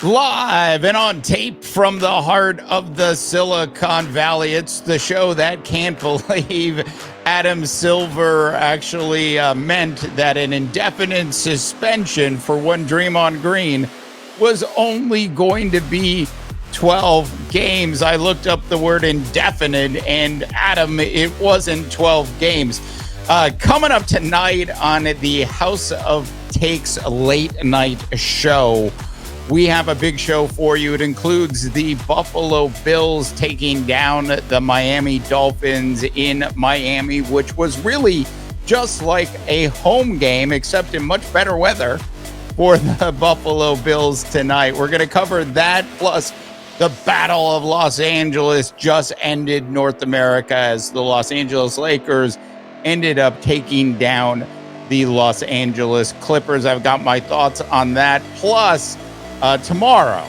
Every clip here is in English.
Live and on tape from the heart of the Silicon Valley. It's the show that can't believe Adam Silver actually meant that an indefinite suspension for one Draymond Green was only going to be 12 games. I looked up the word indefinite, and Adam, it wasn't 12 games. Coming up tonight on the House of Takes late night show, we have a big show for you. It includes the Buffalo Bills taking down the Miami Dolphins in Miami, which was really just like a home game, except in much better weather for the Buffalo Bills tonight. We're going to cover that, plus the Battle of Los Angeles just ended North America as the Los Angeles Lakers ended up taking down the Los Angeles Clippers. I've got my thoughts on that. Plus, tomorrow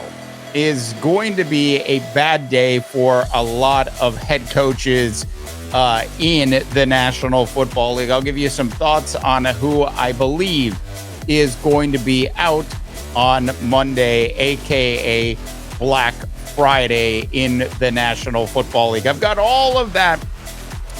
is going to be a bad day for a lot of head coaches in the National Football League. I'll give you some thoughts on who I believe is going to be out on Monday, aka Black Friday in the National Football League. I've got all of that,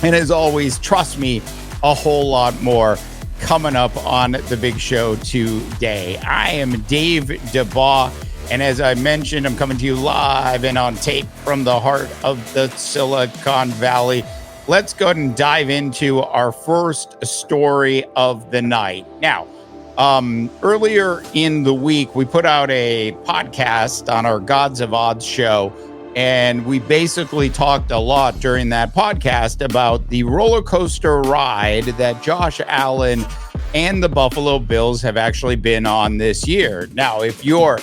and as always, trust me, a whole lot more coming up on the big show today. I am Dave DeBaugh, and as I mentioned, I'm coming to you live and on tape from the heart of the Silicon Valley. Let's go ahead and dive into our first story of the night. Now, earlier in the week, we put out a podcast on our Gods of Odds show, and we basically talked a lot during that podcast about the roller coaster ride that Josh Allen and the Buffalo Bills have actually been on this year. Now, if you're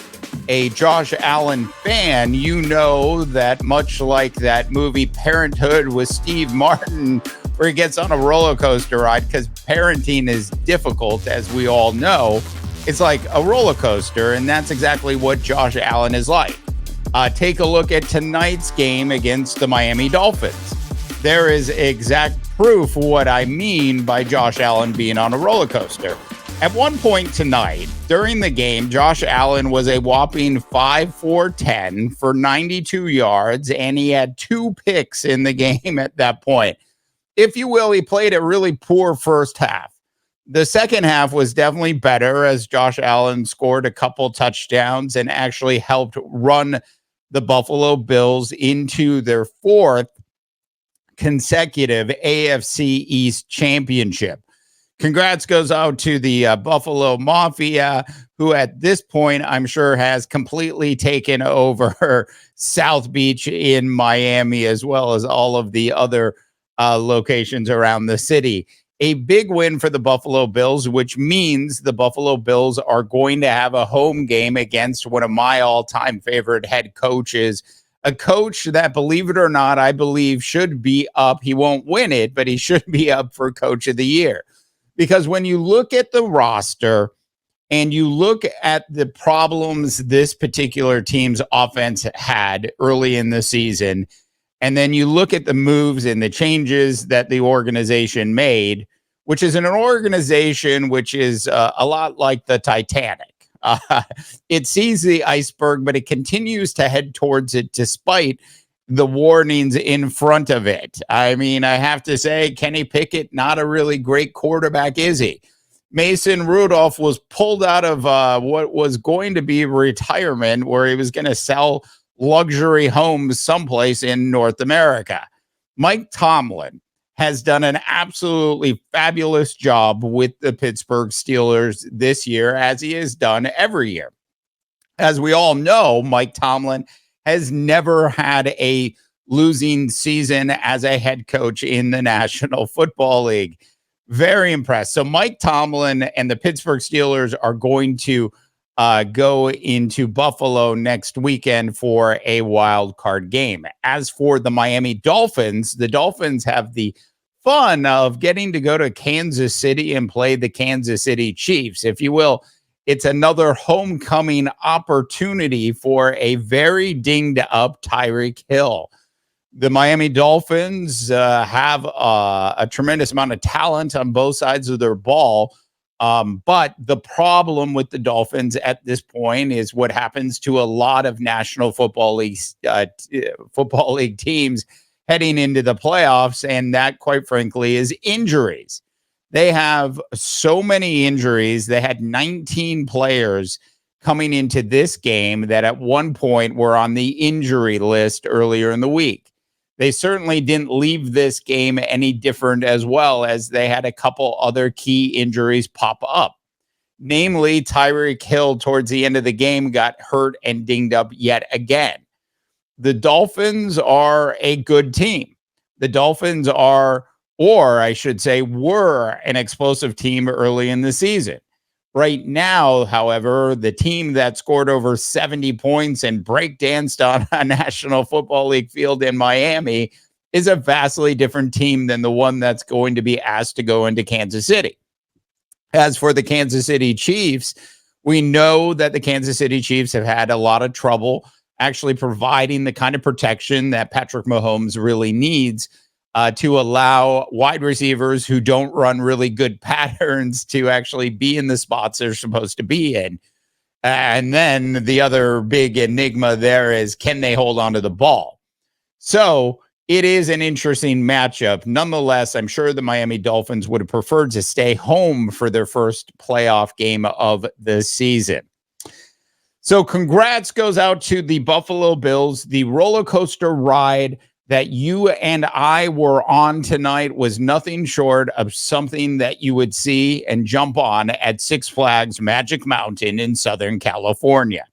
a Josh Allen fan, you know that much like that movie Parenthood with Steve Martin, where he gets on a roller coaster ride, because parenting is difficult, as we all know. It's like a roller coaster, and that's exactly what Josh Allen is like. Take a look at tonight's game against the Miami Dolphins. There is exact proof of what I mean by Josh Allen being on a roller coaster. At one point tonight, during the game, Josh Allen was a whopping 5 for 10 for 92 yards, and he had 2 picks in the game at that point. If you will, he played a really poor first half. The second half was definitely better, as Josh Allen scored a couple touchdowns and actually helped run the Buffalo Bills into their 4th consecutive AFC East Championship. Congrats goes out to the Buffalo Mafia, who at this point, I'm sure, has completely taken over South Beach in Miami, as well as all of the other locations around the city. A big win for the Buffalo Bills, which means the Buffalo Bills are going to have a home game against one of my all-time favorite head coaches, a coach that, believe it or not, I believe should be up. He won't win it, but he should be up for Coach of the Year. Because when you look at the roster and you look at the problems this particular team's offense had early in the season, and then you look at the moves and the changes that the organization made, which is an organization which is a lot like the Titanic. It sees the iceberg, but it continues to head towards it despite the warnings in front of it. I mean, I have to say, Kenny Pickett, not a really great quarterback, is he? Mason Rudolph was pulled out of what was going to be retirement, where he was going to sell luxury homes someplace in North America. Mike Tomlin has done an absolutely fabulous job with the Pittsburgh Steelers this year, as he has done every year. As we all know, Mike Tomlin has never had a losing season as a head coach in the National Football League. Very impressed. So Mike Tomlin and the Pittsburgh Steelers are going to go into Buffalo next weekend for a wild card game. As for the Miami Dolphins, the Dolphins have the fun of getting to go to Kansas City and play the Kansas City Chiefs. If you will, it's another homecoming opportunity for a very dinged up Tyreek Hill. The Miami Dolphins have a tremendous amount of talent on both sides of their ball. But the problem with the Dolphins at this point is what happens to a lot of National Football League teams heading into the playoffs, and that, quite frankly, is injuries. They have so many injuries. They had 19 players coming into this game that at one point were on the injury list earlier in the week. They certainly didn't leave this game any different, as well as they had a couple other key injuries pop up. Namely, Tyreek Hill towards the end of the game got hurt and dinged up yet again. The Dolphins are a good team. The Dolphins are, or I should say, were an explosive team early in the season. Right now, however, the team that scored over 70 points and breakdanced on a National Football League field in Miami is a vastly different team than the one that's going to be asked to go into Kansas City. As for the Kansas City Chiefs, we know that the Kansas City Chiefs have had a lot of trouble actually providing the kind of protection that Patrick Mahomes really needs to allow wide receivers who don't run really good patterns to actually be in the spots they're supposed to be in. And then the other big enigma there is, can they hold on to the ball? So it is an interesting matchup. Nonetheless, I'm sure the Miami Dolphins would have preferred to stay home for their first playoff game of the season. So congrats goes out to the Buffalo Bills. The roller coaster ride that you and I were on tonight was nothing short of something that you would see and jump on at Six Flags Magic Mountain in Southern California.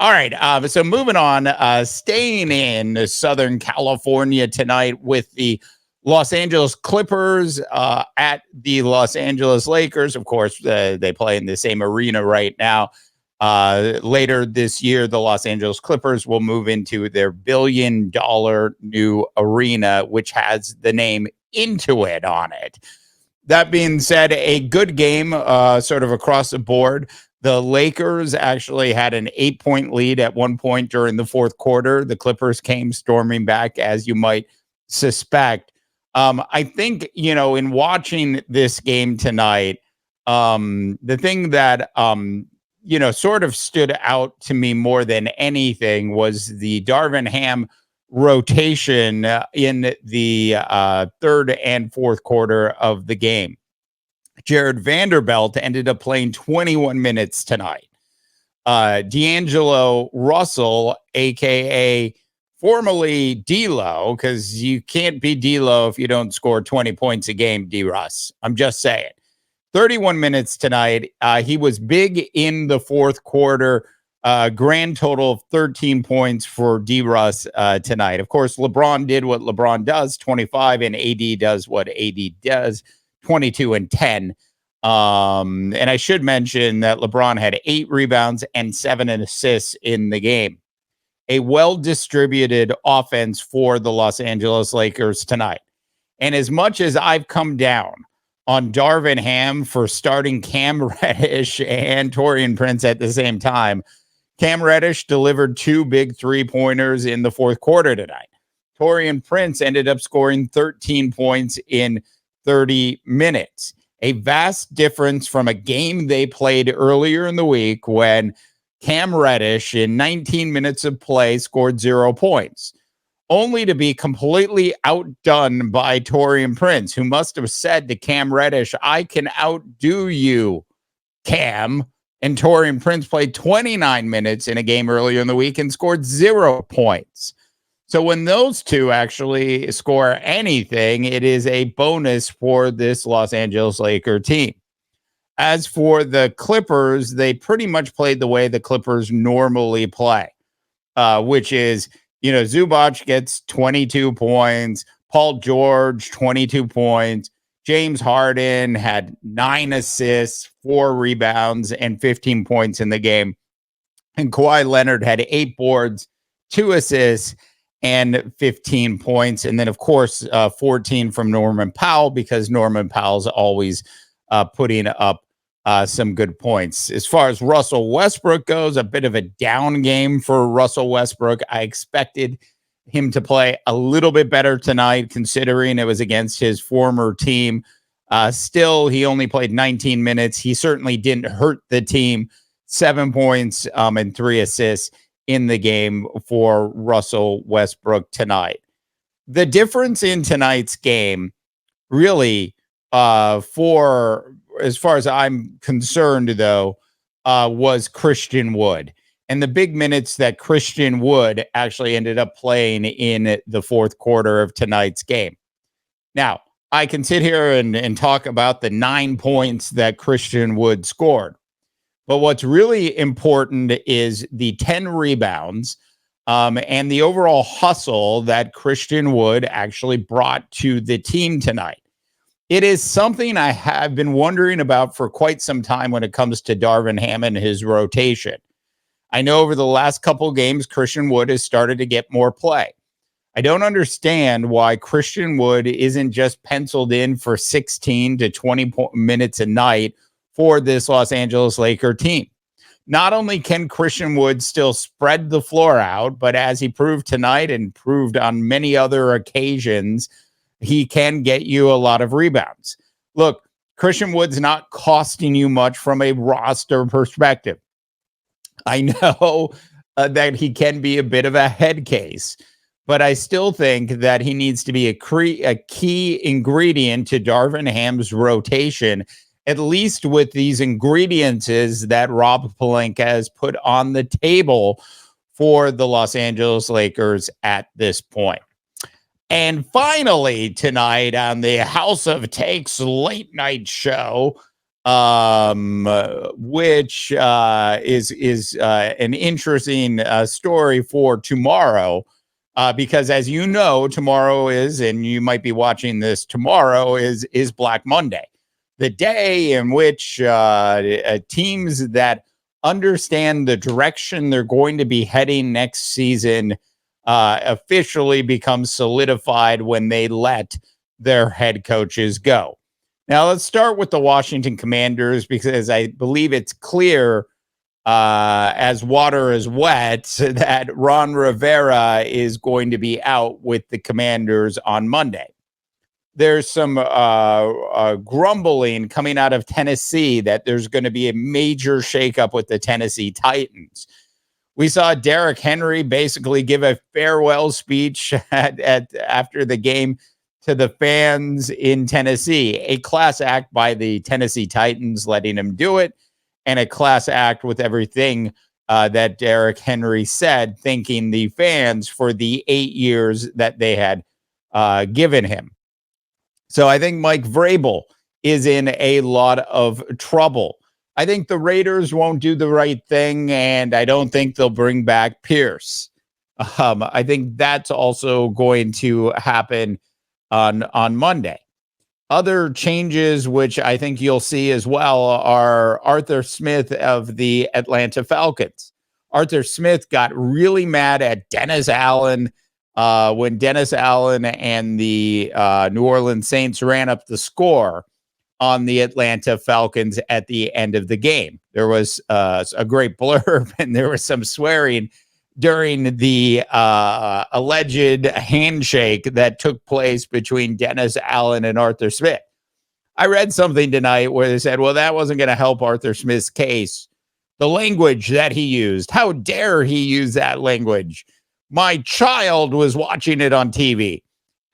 All right, so moving on, staying in Southern California tonight with the Los Angeles Clippers at the Los Angeles Lakers. Of course, they play in the same arena right now. Later this year, the Los Angeles Clippers will move into their $1 billion new arena, which has the name Intuit on it. That being said, a good game sort of across the board. The Lakers actually had an 8-point lead at one point during the fourth quarter. The Clippers came storming back, as you might suspect. I think, in watching this game tonight, the thing that sort of stood out to me more than anything was the Darvin Ham rotation in the third and fourth quarter of the game. Jared Vanderbilt ended up playing 21 minutes tonight. D'Angelo Russell, a.k.a. formerly D-Lo, because you can't be D-Lo if you don't score 20 points a game, D-Russ. I'm just saying. 31 minutes tonight. He was big in the fourth quarter. Grand total of 13 points for D-Russ tonight. Of course, LeBron did what LeBron does, 25, and AD does what AD does, 22 and 10. And I should mention that LeBron had 8 rebounds and 7 assists in the game. A well-distributed offense for the Los Angeles Lakers tonight. And as much as I've come down on Darvin Ham for starting Cam Reddish and Taurean Prince at the same time, Cam Reddish delivered 2 big 3-pointers in the fourth quarter tonight. Taurean Prince ended up scoring 13 points in 30 minutes. A vast difference from a game they played earlier in the week when Cam Reddish, in 19 minutes of play, scored 0 points, only to be completely outdone by Taurean Prince, who must have said to Cam Reddish, I can outdo you, Cam. And Taurean Prince played 29 minutes in a game earlier in the week and scored 0 points. So when those two actually score anything, it is a bonus for this Los Angeles Laker team. As for the Clippers, they pretty much played the way the Clippers normally play, which is, Zubac gets 22 points, Paul George, 22 points, James Harden had 9 assists, 4 rebounds, and 15 points in the game. And Kawhi Leonard had 8 boards, 2 assists, and 15 points. And then, of course, 14 from Norman Powell, because Norman Powell's always putting up some good points. As far as Russell Westbrook goes, a bit of a down game for Russell Westbrook. I expected him to play a little bit better tonight, considering it was against his former team. Still, he only played 19 minutes. He certainly didn't hurt the team. 7 points and 3 assists in the game for Russell Westbrook tonight. The difference in tonight's game, really, for as far as I'm concerned, though, was Christian Wood. And the big minutes that Christian Wood actually ended up playing in the fourth quarter of tonight's game. Now, I can sit here and talk about the 9 points that Christian Wood scored. But what's really important is the 10 rebounds and the overall hustle that Christian Wood actually brought to the team tonight. It is something I have been wondering about for quite some time when it comes to Darvin Ham and his rotation. I know over the last couple of games, Christian Wood has started to get more play. I don't understand why Christian Wood isn't just penciled in for 16 to 20 minutes a night for this Los Angeles Laker team. Not only can Christian Wood still spread the floor out, but as he proved tonight and proved on many other occasions, he can get you a lot of rebounds. Look, Christian Wood's not costing you much from a roster perspective. I know that he can be a bit of a head case, but I still think that he needs to be a key ingredient to Darvin Ham's rotation, at least with these ingredients that Rob Pelinka has put on the table for the Los Angeles Lakers at this point. And finally, tonight on the House of Takes late night show, which is an interesting story for tomorrow, because as you know, tomorrow is, and you might be watching this tomorrow, is Black Monday, the day in which teams that understand the direction they're going to be heading next season officially become solidified when they let their head coaches go. Now, let's start with the Washington Commanders, because I believe it's clear as water is wet that Ron Rivera is going to be out with the Commanders on Monday. There's some grumbling coming out of Tennessee that there's going to be a major shakeup with the Tennessee Titans. We saw Derrick Henry basically give a farewell speech after the game to the fans in Tennessee, a class act by the Tennessee Titans letting him do it, and a class act with everything that Derrick Henry said, thanking the fans for the 8 years that they had given him. So I think Mike Vrabel is in a lot of trouble. I think the Raiders won't do the right thing, and I don't think they'll bring back Pierce. I think that's also going to happen on Monday. Other changes, which I think you'll see as well, are Arthur Smith of the Atlanta Falcons. Arthur Smith got really mad at Dennis Allen when Dennis Allen and the New Orleans Saints ran up the score on the Atlanta Falcons at the end of the game. There was a great blurb and there was some swearing during the alleged handshake that took place between Dennis Allen and Arthur Smith. I read something tonight where they said, well, that wasn't going to help Arthur Smith's case. The language that he used, how dare he use that language? My child was watching it on TV.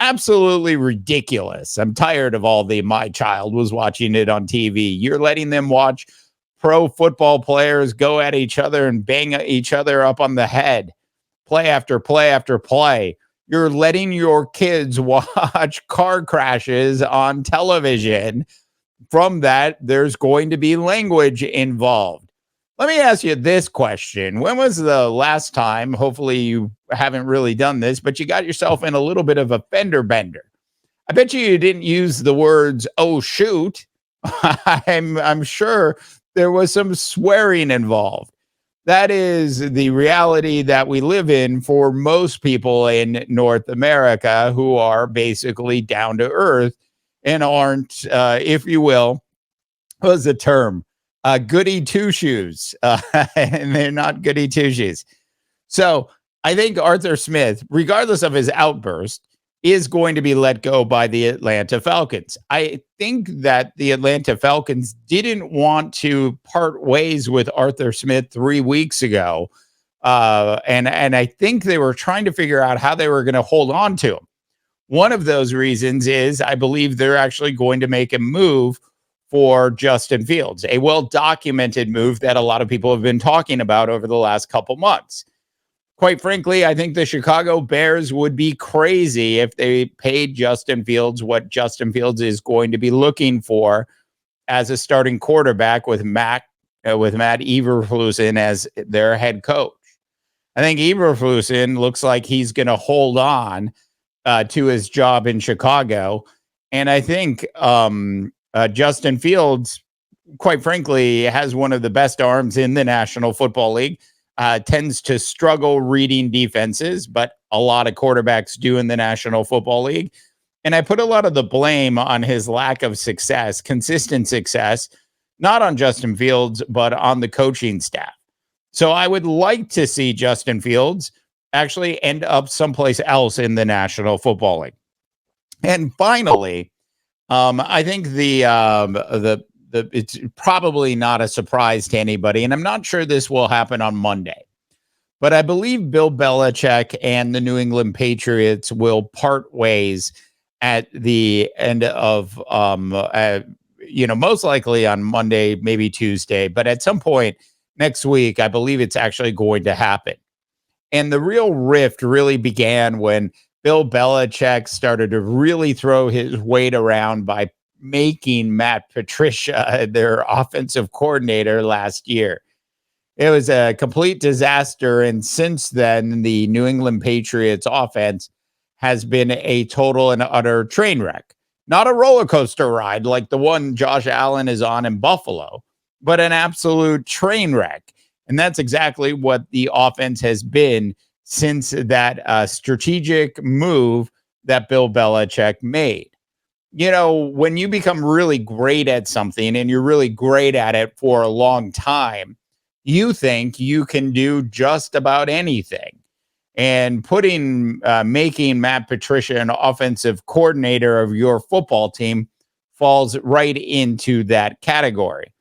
Absolutely ridiculous. I'm tired of all the my child was watching it on TV. You're letting them watch pro football players go at each other and bang each other up on the head, play after play after play. You're letting your kids watch car crashes on television. From that, there's going to be language involved. Let me ask you this question. When was the last time, hopefully you haven't really done this, but you got yourself in a little bit of a fender bender? I bet you didn't use the words, oh, shoot. I'm sure there was some swearing involved. That is the reality that we live in for most people in North America who are basically down to earth and aren't, if you will, what was the term? Goody two shoes. And they're not goody two shoes. So I think Arthur Smith, regardless of his outburst, is going to be let go by the Atlanta Falcons. I think that the Atlanta Falcons didn't want to part ways with Arthur Smith 3 weeks ago. And I think they were trying to figure out how they were going to hold on to him. One of those reasons is I believe they're actually going to make a move for Justin Fields, a well-documented move that a lot of people have been talking about over the last couple months. Quite frankly, I think the Chicago Bears would be crazy if they paid Justin Fields what Justin Fields is going to be looking for as a starting quarterback with Matt Eberflus as their head coach. I think Eberflus looks like he's going to hold on to his job in Chicago, and I think Justin Fields, quite frankly, has one of the best arms in the National Football League. Tends to struggle reading defenses, but a lot of quarterbacks do in the National Football League. And I put a lot of the blame on his lack of success, consistent success, not on Justin Fields, but on the coaching staff. So I would like to see Justin Fields actually end up someplace else in the National Football League. And finally, I think it's probably not a surprise to anybody, and I'm not sure this will happen on Monday, but I believe Bill Belichick and the New England Patriots will part ways at the end of, most likely on Monday, maybe Tuesday, but at some point next week, I believe it's actually going to happen. And the real rift really began when Bill Belichick started to really throw his weight around by making Matt Patricia their offensive coordinator last year. It was a complete disaster. And since then, the New England Patriots offense has been a total and utter train wreck. Not a roller coaster ride like the one Josh Allen is on in Buffalo, but an absolute train wreck. And that's exactly what the offense has been since that strategic move that Bill Belichick made. You know, when you become really great at something and you're really great at it for a long time, you think you can do just about anything. And making Matt Patricia an offensive coordinator of your football team falls right into that category.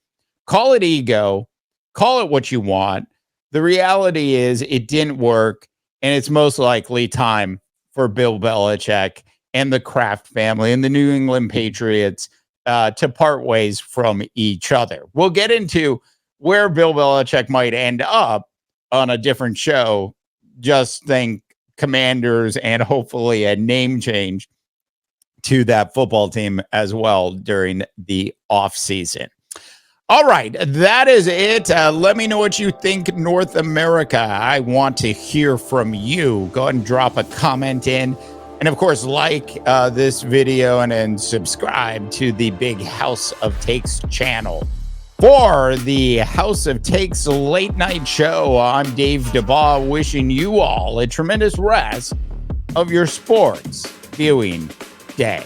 Call it ego, call it what you want. The reality is it didn't work, and it's most likely time for Bill Belichick and the Kraft family and the New England Patriots to part ways from each other. We'll get into where Bill Belichick might end up on a different show. Just think Commanders and hopefully a name change to that football team as well during the offseason. All right, that is it. Let me know what you think, North America. I want to hear from you. Go ahead and drop a comment in. And, of course, like this video and subscribe to the Big House of Takes channel. For the House of Takes late night show, I'm Dave DeBaugh, wishing you all a tremendous rest of your sports viewing day.